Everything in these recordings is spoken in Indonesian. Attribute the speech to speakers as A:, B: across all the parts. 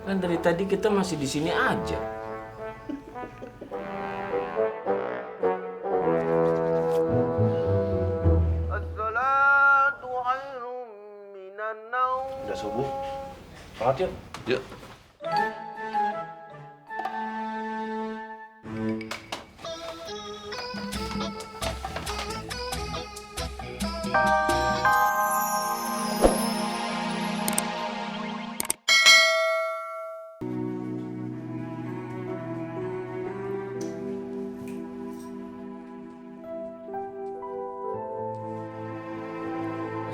A: Kan dari tadi kita masih di sini aja.
B: As-salatu khairum minan naum.
A: Udah subuh. Sholat yuk.
C: Yuk.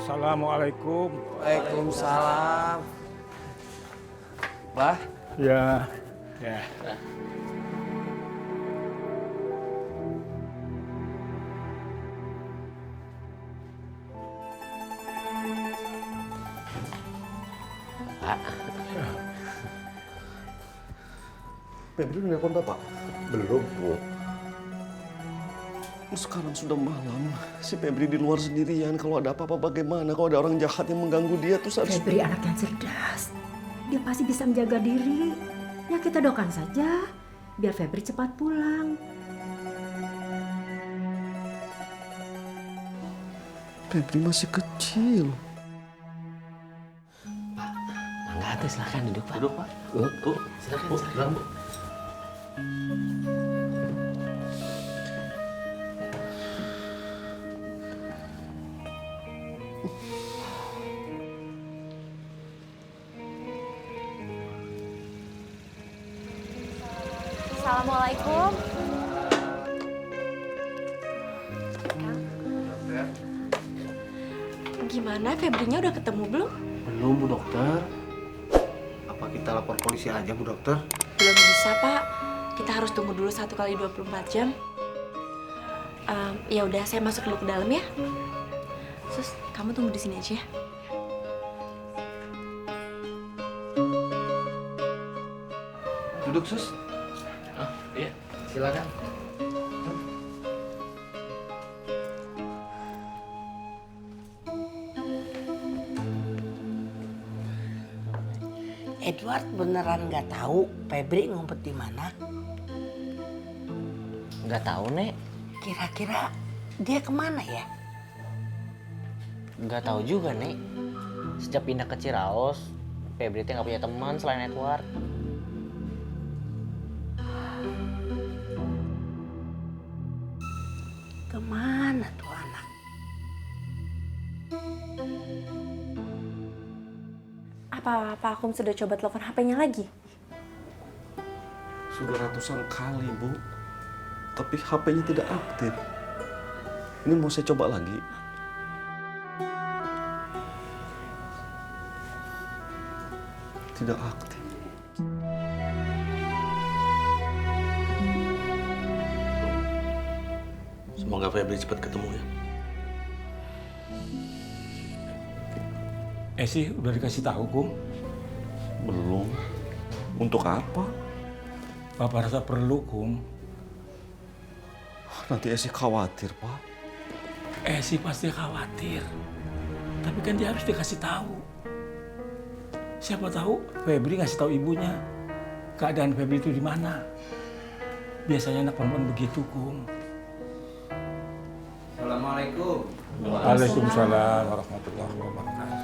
D: Assalamualaikum.
B: Waalaikumsalam. Bah,
D: Ya.
C: Febri udah nelfon Bapak?
E: Belum, Bu.
C: Sekarang sudah malam. Si Febri di luar sendirian. Kalau ada apa-apa bagaimana? Kalau ada orang jahat yang mengganggu dia tuh harus...
F: Febri anak yang cerdas. Dia pasti bisa menjaga diri. Ya kita doakan saja. Biar Febri cepat pulang.
C: Febri masih kecil.
A: Mangga atuh, silakan duduk, Pak.
C: Duduk, Pak.
A: Bu, silakan.
C: Bu.
G: Assalamualaikum. Gimana, Febrinya udah ketemu belum?
B: belum Bu Dokter. Apa kita lapor polisi aja Bu Dokter?
G: Belum bisa, Pak. Kita harus tunggu dulu 1 kali 24 jam. Ya udah, saya masuk dulu ke dalam ya. Sus, kamu tunggu di sini aja ya.
B: Duduk, Sus.
A: Iya.
B: Silakan.
H: Edward beneran nggak tahu Febri ngumpet di mana?
A: Nggak tahu, Nek.
H: Kira-kira dia kemana ya?
I: Nggak tahu juga, Nek. Sejak pindah ke Ciraos, Febri nggak punya teman selain Edward.
H: Kemana tuh anak?
G: Apa Pak Akum sudah coba telepon HP-nya lagi?
C: Sudah ratusan kali, Bu. Tapi HP-nya tidak aktif. Ini mau saya coba lagi. Tidak aktif.
E: Semoga Febri cepat ketemu ya.
D: Esi udah dikasih tahu, Kum.
C: Belum. Untuk apa?
D: Bapak rasa perlu, Kum.
C: Nanti Esi khawatir, Pak.
D: Esi pasti khawatir. Tapi kan dia harus dikasih tahu. Siapa tahu Febri ngasih tahu ibunya keadaan Febri itu di mana. Biasanya anak perempuan begitu, Kum.
B: Assalamualaikum.
D: Waalaikumsalam warahmatullahi wabarakatuh.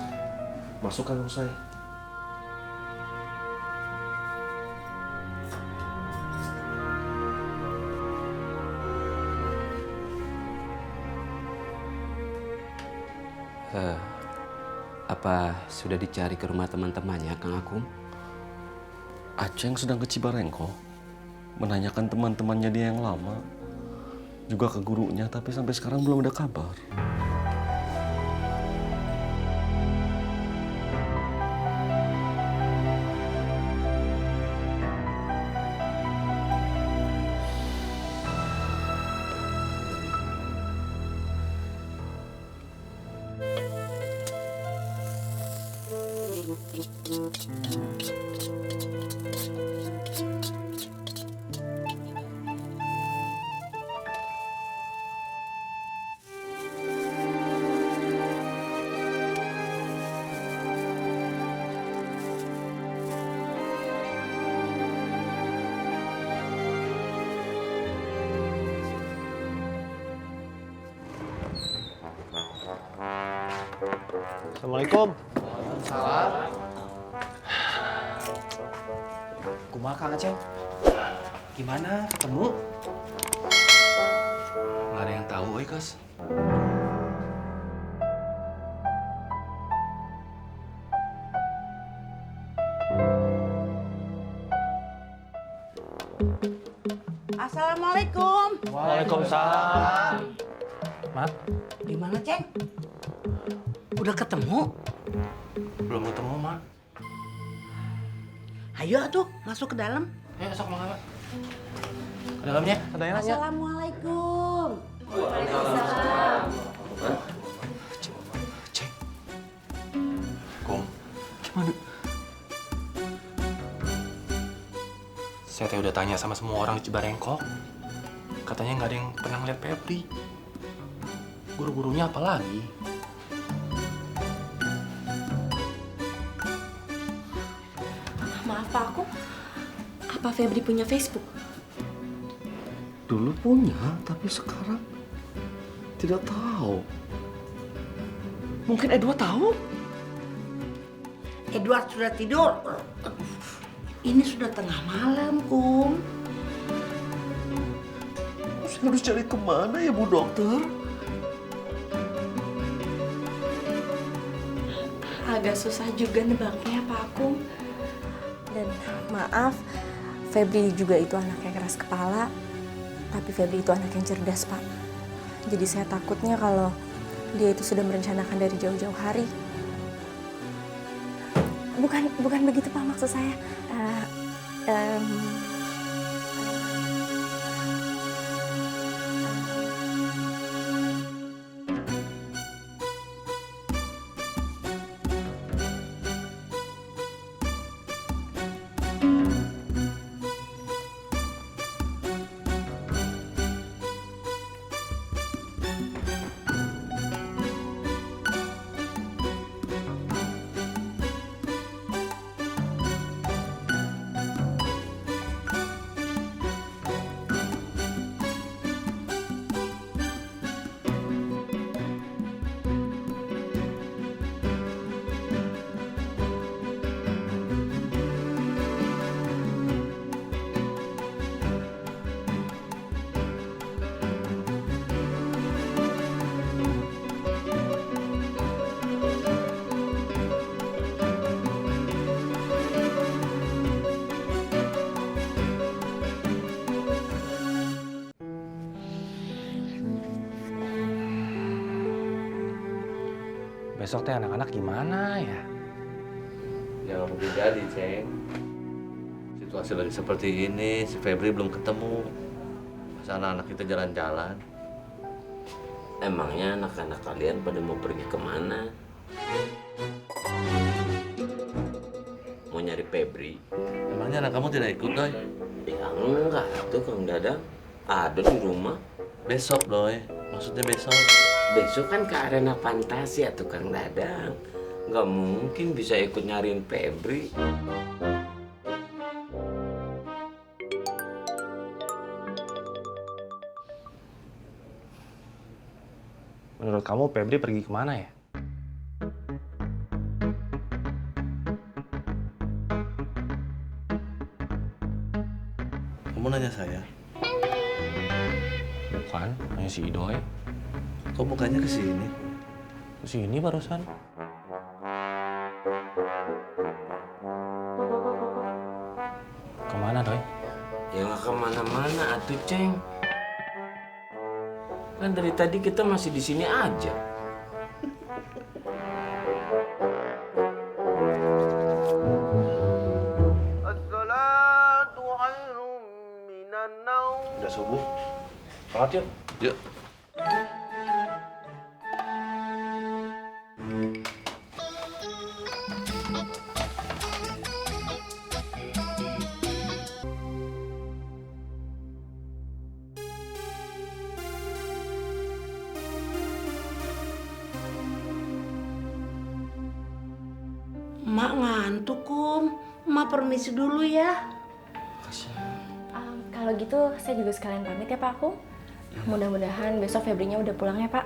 C: Masuk kan saya.
A: Apa sudah dicari ke rumah teman-temannya, Kang Akum?
C: Aceng sedang ke Cibarengko. Menanyakan teman-temannya dia yang lama. Juga ke gurunya, tapi sampai sekarang belum ada kabar.
B: Assalamualaikum.
A: Kumaha Kang Aceh? Gimana ketemu?
E: Nggak ada yang tahu, Kas.
H: Assalamualaikum.
I: Waalaikumsalam. Mak,
H: Gimana, Ceng? Udah ketemu?
E: Belum ketemu, Mak.
H: Ayo atuh, masuk ke dalam.
E: Ayo, sok Mak. Ke dalamnya.
C: Ada yang nanya?
H: Assalamualaikum.
E: Kum. Gimana? Saya teh udah tanya sama semua orang di Cibarengkok. Katanya nggak ada yang pernah ngeliat Febri. Guru-gurunya apa lagi?
G: Maaf Pak, apa Febri punya Facebook?
C: Dulu punya, tapi sekarang tidak tahu. Mungkin Edward tahu?
H: Edward sudah tidur. Ini sudah tengah malam, Kum.
C: Saya harus cari kemana ya, Bu Dokter?
G: Agak susah juga nebaknya Pak Akung. Dan maaf, Febri juga itu anak yang keras kepala. Tapi Febri itu anak yang cerdas, Pak. Jadi saya takutnya kalau dia itu sudah merencanakan dari jauh-jauh hari. Bukan begitu Pak, maksud saya.
I: besok teh anak-anak gimana ya?
J: Ya mungkin jadi, Ceng. Situasi lagi seperti ini, si Febri belum ketemu. Masa anak-anak kita jalan-jalan.
A: Emangnya anak-anak kalian pada mau pergi kemana? Mau nyari Febri?
J: Emangnya anak kamu tidak ikut, Doy?
A: Ya enggak, tuh Kang Dadang ada di rumah.
J: Besok, Doy. Maksudnya besok.
A: Besok kan ke arena fantasi ya Kang Dadang. Nggak mungkin bisa ikut nyariin Febri.
I: Menurut kamu Febri pergi kemana ya?
J: Kamu nanya saya?
I: Bukan, hanya si Idoy.
J: Kok mukanya ke sini?
I: Kesini barusan. Kemana, Doy?
A: Ya nggak kemana-mana atuh Ceng. Kan dari tadi kita masih di sini aja.
E: Udah subuh. Sholat yuk.
J: Yuk.
H: Mak ngantuk, Kum. Mak permisi dulu ya.
G: Kalau gitu saya juga sekalian pamit ya Pak Akung. Mudah-mudahan besok Febrinya udah pulang ya Pak.